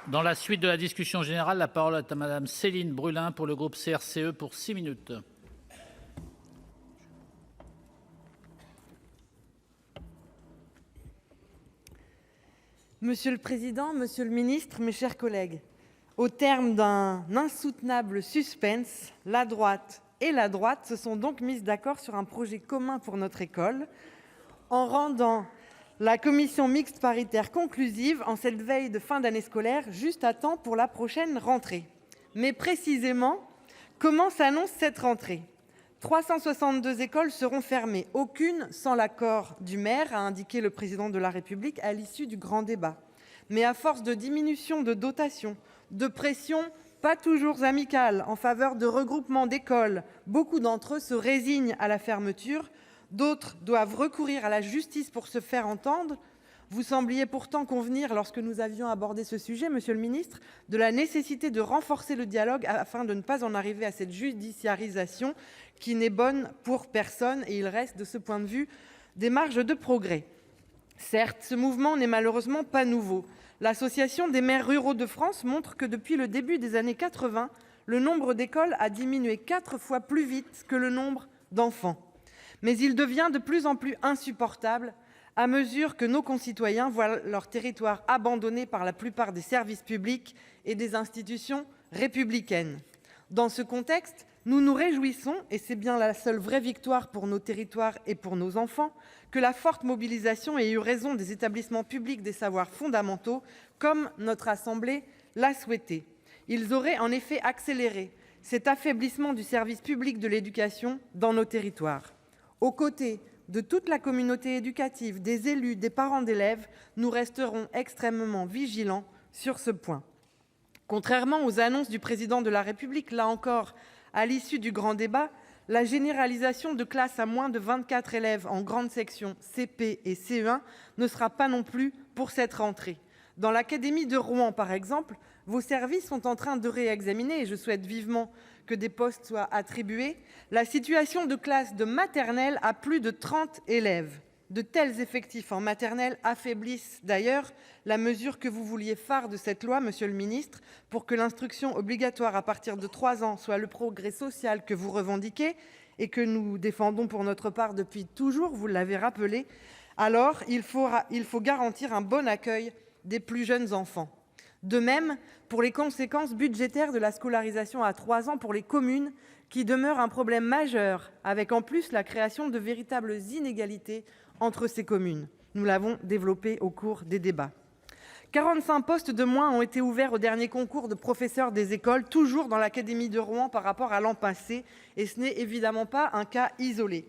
Dans la suite de la discussion générale, la parole est à Madame Céline Brulin pour le groupe CRCE pour 6 minutes. Monsieur le président, monsieur le ministre, mes chers collègues, au terme d'un insoutenable suspense, la droite et la droite se sont donc mises d'accord sur un projet commun pour notre école, en rendant la commission mixte paritaire conclusive en cette veille de fin d'année scolaire, juste à temps pour la prochaine rentrée. Mais précisément, comment s'annonce cette rentrée ? 362 écoles seront fermées, aucune sans l'accord du maire, a indiqué le président de la République à l'issue du grand débat. Mais à force de diminution de dotation, de pression pas toujours amicale en faveur de regroupements d'écoles, beaucoup d'entre eux se résignent à la fermeture, d'autres doivent recourir à la justice pour se faire entendre. Vous sembliez pourtant convenir, lorsque nous avions abordé ce sujet, monsieur le ministre, de la nécessité de renforcer le dialogue afin de ne pas en arriver à cette judiciarisation qui n'est bonne pour personne, et il reste de ce point de vue des marges de progrès. Certes, ce mouvement n'est malheureusement pas nouveau. L'Association des maires ruraux de France montre que depuis le début des années 80, le nombre d'écoles a diminué 4 fois plus vite que le nombre d'enfants. Mais il devient de plus en plus insupportable à mesure que nos concitoyens voient leur territoire abandonné par la plupart des services publics et des institutions républicaines. Dans ce contexte, nous nous réjouissons, et c'est bien la seule vraie victoire pour nos territoires et pour nos enfants, que la forte mobilisation ait eu raison des établissements publics des savoirs fondamentaux, comme notre Assemblée l'a souhaité. Ils auraient en effet accéléré cet affaiblissement du service public de l'éducation dans nos territoires. Aux côtés de toute la communauté éducative, des élus, des parents d'élèves, nous resterons extrêmement vigilants sur ce point. Contrairement aux annonces du président de la République, là encore, à l'issue du grand débat, la généralisation de classes à moins de 24 élèves en grande section CP et CE1 ne sera pas non plus pour cette rentrée. Dans l'académie de Rouen, par exemple, vos services sont en train de réexaminer, et je souhaite vivement que des postes soient attribués, la situation de classe de maternelle à plus de 30 élèves. De tels effectifs en maternelle affaiblissent d'ailleurs la mesure que vous vouliez phare de cette loi, monsieur le ministre, pour que l'instruction obligatoire à partir de 3 ans soit le progrès social que vous revendiquez et que nous défendons pour notre part depuis toujours, vous l'avez rappelé. Alors, il faut garantir un bon accueil des plus jeunes enfants. De même, pour les conséquences budgétaires de la scolarisation à 3 ans pour les communes, qui demeure un problème majeur, avec en plus la création de véritables inégalités entre ces communes. Nous l'avons développé au cours des débats. 45 postes de moins ont été ouverts au dernier concours de professeurs des écoles, toujours dans l'académie de Rouen par rapport à l'an passé, et ce n'est évidemment pas un cas isolé.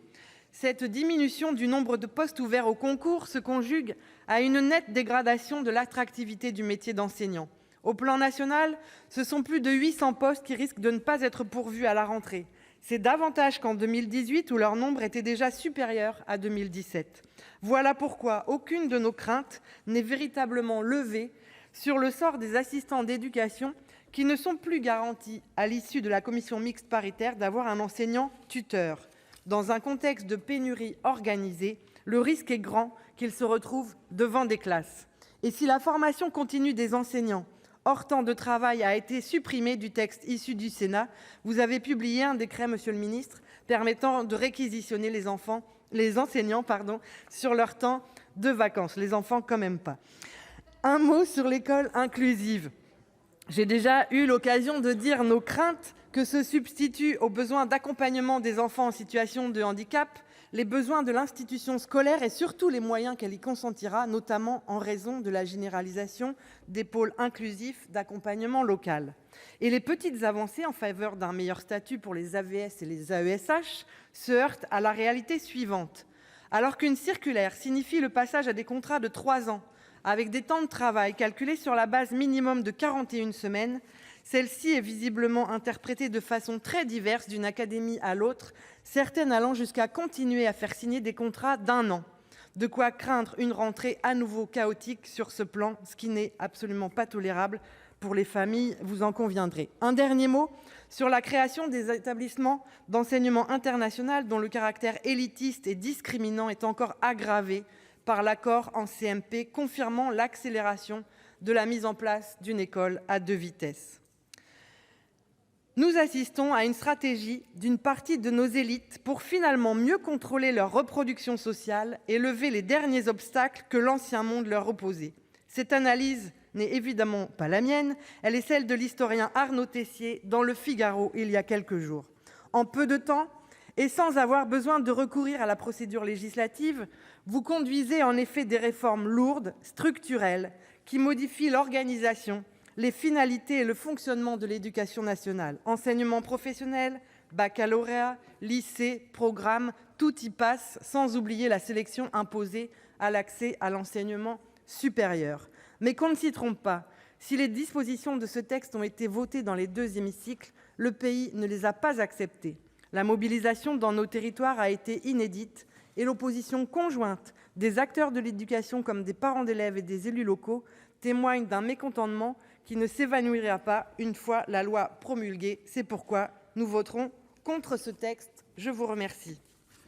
Cette diminution du nombre de postes ouverts au concours se conjugue à une nette dégradation de l'attractivité du métier d'enseignant. Au plan national, ce sont plus de 800 postes qui risquent de ne pas être pourvus à la rentrée. C'est davantage qu'en 2018 où leur nombre était déjà supérieur à 2017. Voilà pourquoi aucune de nos craintes n'est véritablement levée sur le sort des assistants d'éducation qui ne sont plus garantis à l'issue de la commission mixte paritaire d'avoir un enseignant tuteur. Dans un contexte de pénurie organisée, le risque est grand qu'ils se retrouvent devant des classes. Et si la formation continue des enseignants hors temps de travail a été supprimée du texte issu du Sénat, vous avez publié un décret, monsieur le ministre, permettant de réquisitionner les enseignants sur leur temps de vacances. Les enfants, quand même pas. Un mot sur l'école inclusive. J'ai déjà eu l'occasion de dire nos craintes que se substituent aux besoins d'accompagnement des enfants en situation de handicap les besoins de l'institution scolaire et surtout les moyens qu'elle y consentira, notamment en raison de la généralisation des pôles inclusifs d'accompagnement local. Et les petites avancées en faveur d'un meilleur statut pour les AVS et les AESH se heurtent à la réalité suivante. Alors qu'une circulaire signifie le passage à des contrats de 3 ans, avec des temps de travail calculés sur la base minimum de 41 semaines, celle-ci est visiblement interprétée de façon très diverse d'une académie à l'autre, certaines allant jusqu'à continuer à faire signer des contrats d'1 an. De quoi craindre une rentrée à nouveau chaotique sur ce plan, ce qui n'est absolument pas tolérable pour les familles, vous en conviendrez. Un dernier mot sur la création des établissements d'enseignement international dont le caractère élitiste et discriminant est encore aggravé par l'accord en CMP, confirmant l'accélération de la mise en place d'une école à 2 vitesses. Nous assistons à une stratégie d'une partie de nos élites pour finalement mieux contrôler leur reproduction sociale et lever les derniers obstacles que l'ancien monde leur opposait. Cette analyse n'est évidemment pas la mienne, elle est celle de l'historien Arnaud Tessier dans Le Figaro il y a quelques jours. En peu de temps, et sans avoir besoin de recourir à la procédure législative, vous conduisez en effet des réformes lourdes, structurelles, qui modifient l'organisation, les finalités et le fonctionnement de l'éducation nationale. Enseignement professionnel, baccalauréat, lycée, programme, tout y passe, sans oublier la sélection imposée à l'accès à l'enseignement supérieur. Mais qu'on ne s'y trompe pas, si les dispositions de ce texte ont été votées dans les 2 hémicycles, le pays ne les a pas acceptées. La mobilisation dans nos territoires a été inédite et l'opposition conjointe des acteurs de l'éducation comme des parents d'élèves et des élus locaux témoigne d'un mécontentement qui ne s'évanouira pas une fois la loi promulguée. C'est pourquoi nous voterons contre ce texte. Je vous remercie.